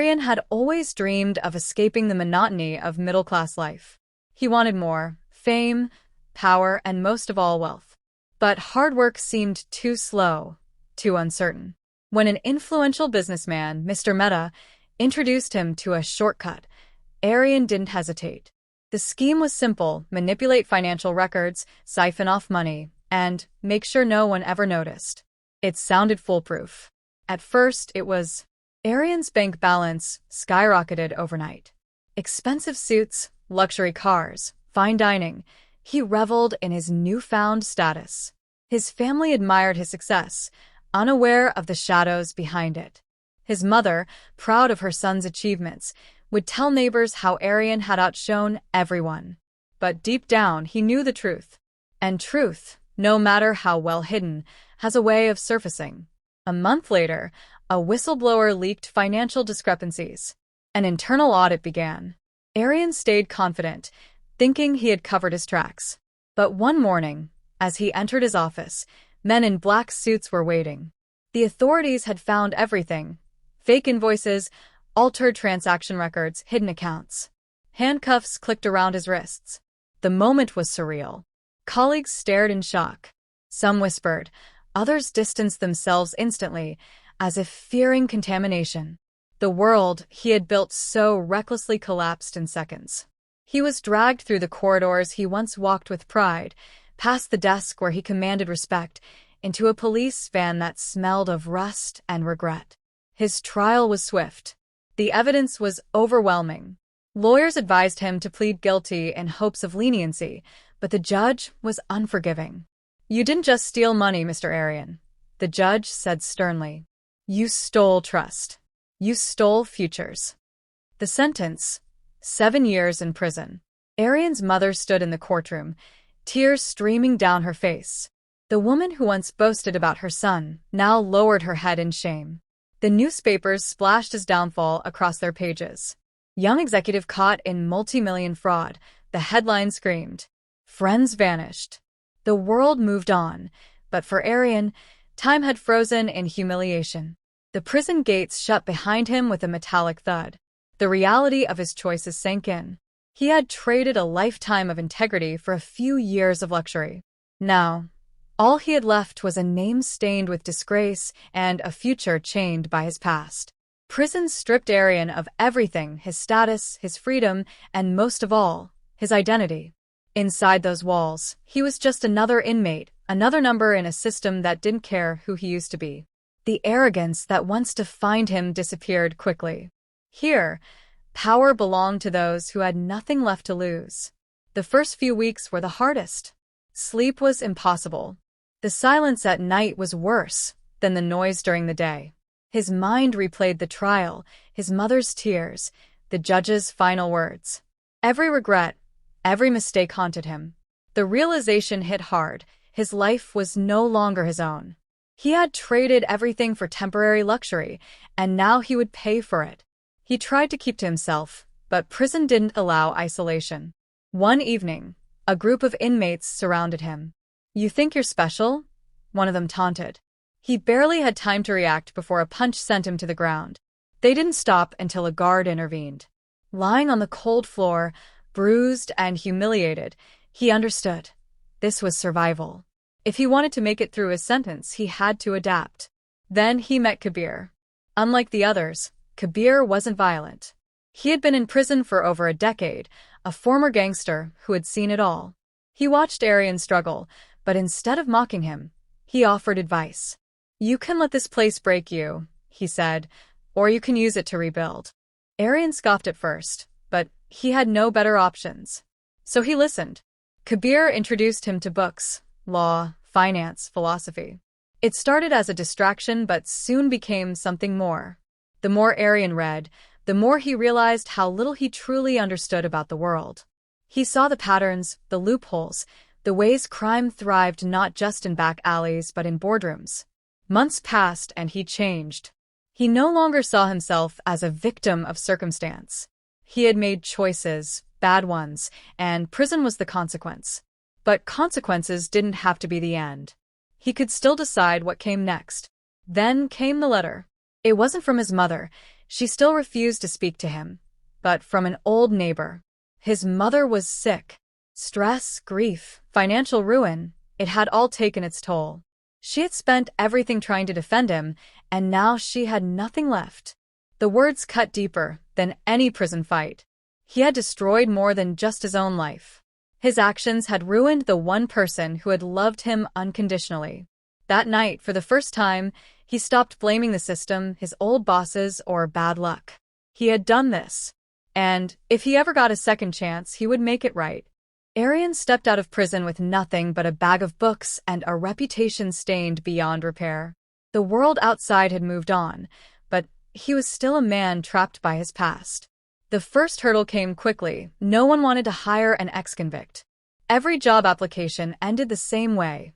Aryan had always dreamed of escaping the monotony of middle-class life. He wanted more: fame, power, and most of all, wealth. But hard work seemed too slow, too uncertain. When an influential businessman, Mr. Mehta, introduced him to a shortcut, Aryan didn't hesitate. The scheme was simple: manipulate financial records, siphon off money, and make sure no one ever noticed. It sounded foolproof. At first, it was. Aryan's bank balance skyrocketed overnight. Expensive suits, luxury cars, fine dining. He reveled in his newfound status. His family admired his success, unaware of the shadows behind it. His mother, proud of her son's achievements, would tell neighbors how Aryan had outshone everyone. But deep down, he knew the truth. And truth, no matter how well hidden, has a way of surfacing. A month later, a whistleblower leaked financial discrepancies. An internal audit began. Aryan stayed confident, thinking he had covered his tracks. But one morning, as he entered his office, men in black suits were waiting. The authorities had found everything: fake invoices, altered transaction records, hidden accounts. Handcuffs clicked around his wrists. The moment was surreal. Colleagues stared in shock. Some whispered, others distanced themselves instantly, as if fearing contamination. The world he had built so recklessly collapsed in seconds. He was dragged through the corridors he once walked with pride, past the desk where he commanded respect, into a police van that smelled of rust and regret. His trial was swift. The evidence was overwhelming. Lawyers advised him to plead guilty in hopes of leniency, but the judge was unforgiving. "You didn't just steal money, Mr. Aryan," the judge said sternly. "You stole trust. You stole futures." The sentence: 7 years in prison. Aryan's mother stood in the courtroom, tears streaming down her face. The woman who once boasted about her son now lowered her head in shame. The newspapers splashed his downfall across their pages. "Young executive caught in multi-million fraud," the headline screamed. Friends vanished. The world moved on, but for Aryan, time had frozen in humiliation. The prison gates shut behind him with a metallic thud. The reality of his choices sank in. He had traded a lifetime of integrity for a few years of luxury. Now, all he had left was a name stained with disgrace and a future chained by his past. Prison stripped Aryan of everything: his status, his freedom, and most of all, his identity. Inside those walls, he was just another inmate, another number in a system that didn't care who he used to be. The arrogance that once defined him disappeared quickly. Here, power belonged to those who had nothing left to lose. The first few weeks were the hardest. Sleep was impossible. The silence at night was worse than the noise during the day. His mind replayed the trial, his mother's tears, the judge's final words. Every regret, every mistake haunted him. The realization hit hard: his life was no longer his own. He had traded everything for temporary luxury, and now he would pay for it. He tried to keep to himself, but prison didn't allow isolation. One evening, a group of inmates surrounded him. "You think you're special?" one of them taunted. He barely had time to react before a punch sent him to the ground. They didn't stop until a guard intervened. Lying on the cold floor, bruised and humiliated, he understood. This was survival. If he wanted to make it through his sentence, he had to adapt. Then he met Kabir. Unlike the others, Kabir wasn't violent. He had been in prison for over a decade, a former gangster who had seen it all. He watched Aryan struggle, but instead of mocking him, he offered advice. "You can let this place break you," he said, "or you can use it to rebuild." Aryan scoffed at first, but he had no better options. So he listened. Kabir introduced him to books: law, finance, philosophy. It started as a distraction but soon became something more. The more Aryan read, the more he realized how little he truly understood about the world. He saw the patterns, the loopholes, the ways crime thrived not just in back alleys but in boardrooms. Months passed and he changed. He no longer saw himself as a victim of circumstance. He had made choices, bad ones, and prison was the consequence. But consequences didn't have to be the end. He could still decide what came next. Then came the letter. It wasn't from his mother. She still refused to speak to him, but from an old neighbor. His mother was sick. Stress, grief, financial ruin, it had all taken its toll. She had spent everything trying to defend him, and now she had nothing left. The words cut deeper than any prison fight. He had destroyed more than just his own life. His actions had ruined the one person who had loved him unconditionally. That night, for the first time, he stopped blaming the system, his old bosses, or bad luck. He had done this. And if he ever got a second chance, he would make it right. Aryan stepped out of prison with nothing but a bag of books and a reputation stained beyond repair. The world outside had moved on, but he was still a man trapped by his past. The first hurdle came quickly. No one wanted to hire an ex-convict. Every job application ended the same way.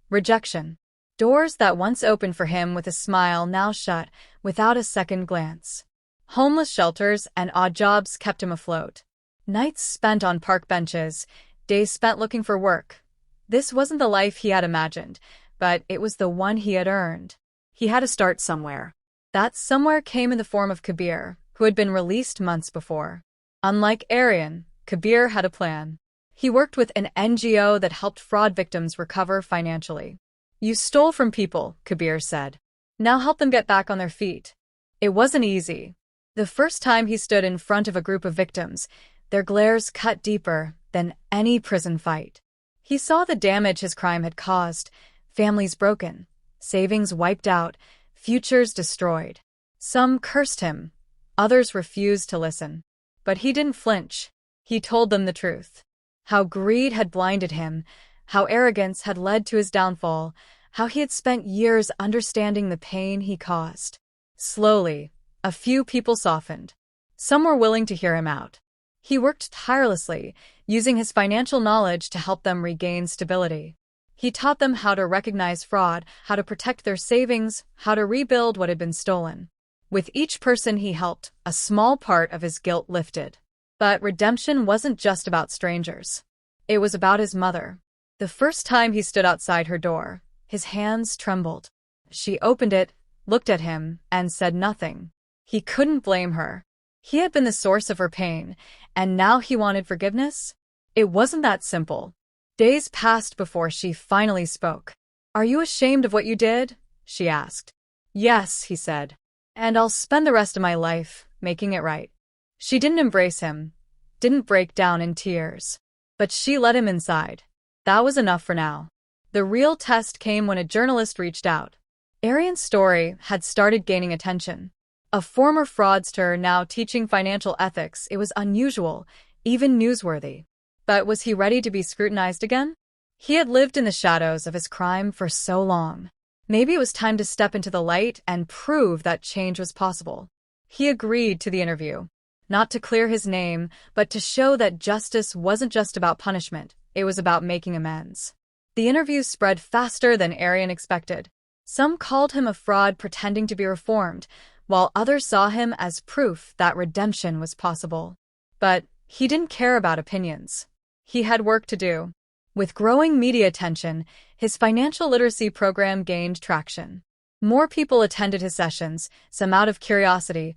Rejection. Doors that once opened for him with a smile now shut without a second glance. Homeless shelters and odd jobs kept him afloat. Nights spent on park benches, days spent looking for work. This wasn't the life he had imagined, but it was the one he had earned. He had to start somewhere. That somewhere came in the form of Kabir, who had been released months before. Unlike Aryan, Kabir had a plan. He worked with an NGO that helped fraud victims recover financially. "You stole from people," Kabir said. "Now help them get back on their feet." It wasn't easy. The first time he stood in front of a group of victims, their glares cut deeper than any prison fight. He saw the damage his crime had caused, families broken, savings wiped out, futures destroyed. Some cursed him, others refused to listen. But he didn't flinch. He told them the truth. How greed had blinded him, how arrogance had led to his downfall, how he had spent years understanding the pain he caused. Slowly, a few people softened. Some were willing to hear him out. He worked tirelessly, using his financial knowledge to help them regain stability. He taught them how to recognize fraud, how to protect their savings, how to rebuild what had been stolen. With each person he helped, a small part of his guilt lifted. But redemption wasn't just about strangers. It was about his mother. The first time he stood outside her door, his hands trembled. She opened it, looked at him, and said nothing. He couldn't blame her. He had been the source of her pain, and now he wanted forgiveness? It wasn't that simple. Days passed before she finally spoke. "Are you ashamed of what you did?" she asked. "Yes," he said. "And I'll spend the rest of my life making it right." She didn't embrace him, didn't break down in tears. But she let him inside. That was enough for now. The real test came when a journalist reached out. Aryan's story had started gaining attention. A former fraudster now teaching financial ethics, it was unusual, even newsworthy. But was he ready to be scrutinized again? He had lived in the shadows of his crime for so long. Maybe it was time to step into the light and prove that change was possible. He agreed to the interview. Not to clear his name, but to show that justice wasn't just about punishment, it was about making amends. The interview spread faster than Aryan expected. Some called him a fraud pretending to be reformed, while others saw him as proof that redemption was possible. But he didn't care about opinions. He had work to do. With growing media attention, his financial literacy program gained traction. More people attended his sessions, some out of curiosity,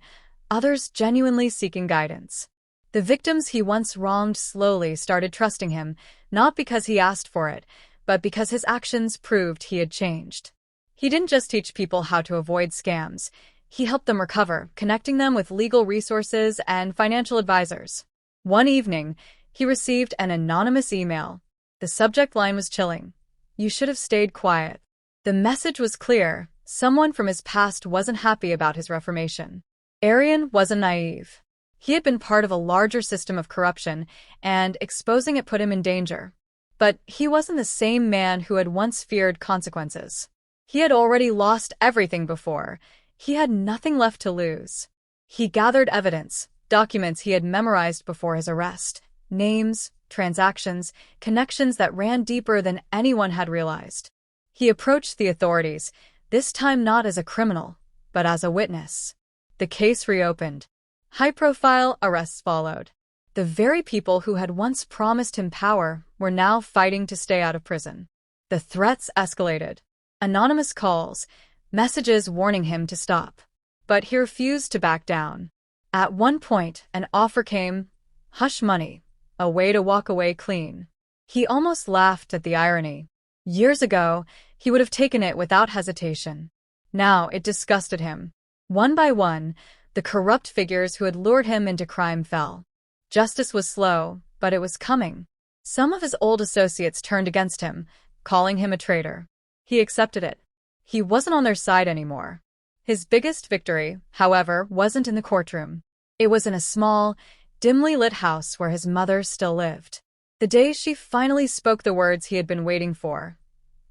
others genuinely seeking guidance. The victims he once wronged slowly started trusting him, not because he asked for it, but because his actions proved he had changed. He didn't just teach people how to avoid scams. He helped them recover, connecting them with legal resources and financial advisors. One evening, he received an anonymous email. The subject line was chilling. "You should have stayed quiet." The message was clear. Someone from his past wasn't happy about his reformation. Aryan wasn't naive. He had been part of a larger system of corruption, and exposing it put him in danger. But he wasn't the same man who had once feared consequences. He had already lost everything before. He had nothing left to lose. He gathered evidence, documents he had memorized before his arrest, names, transactions, connections that ran deeper than anyone had realized. He approached the authorities, this time not as a criminal, but as a witness. The case reopened. High-profile arrests followed. The very people who had once promised him power were now fighting to stay out of prison. The threats escalated. Anonymous calls, messages warning him to stop. But he refused to back down. At one point, an offer came: hush money, a way to walk away clean. He almost laughed at the irony. Years ago, he would have taken it without hesitation. Now it disgusted him. One by one, the corrupt figures who had lured him into crime fell. Justice was slow, but it was coming. Some of his old associates turned against him, calling him a traitor. He accepted it. He wasn't on their side anymore. His biggest victory, however, wasn't in the courtroom. It was in a small, dimly lit house where his mother still lived. The day she finally spoke the words he had been waiting for.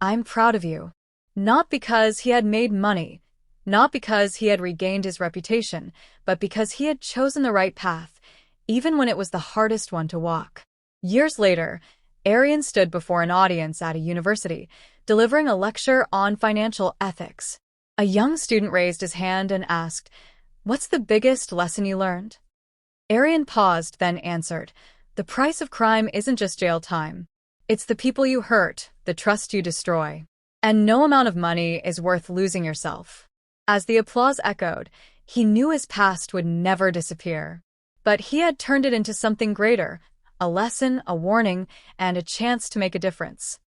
"I'm proud of you." Not because he had made money, not because he had regained his reputation, but because he had chosen the right path, even when it was the hardest one to walk. Years later, Aryan stood before an audience at a university, delivering a lecture on financial ethics. A young student raised his hand and asked, "What's the biggest lesson you learned?" Aryan paused, then answered, "The price of crime isn't just jail time. It's the people you hurt, the trust you destroy. And no amount of money is worth losing yourself." As the applause echoed, he knew his past would never disappear. But he had turned it into something greater: a lesson, a warning, and a chance to make a difference.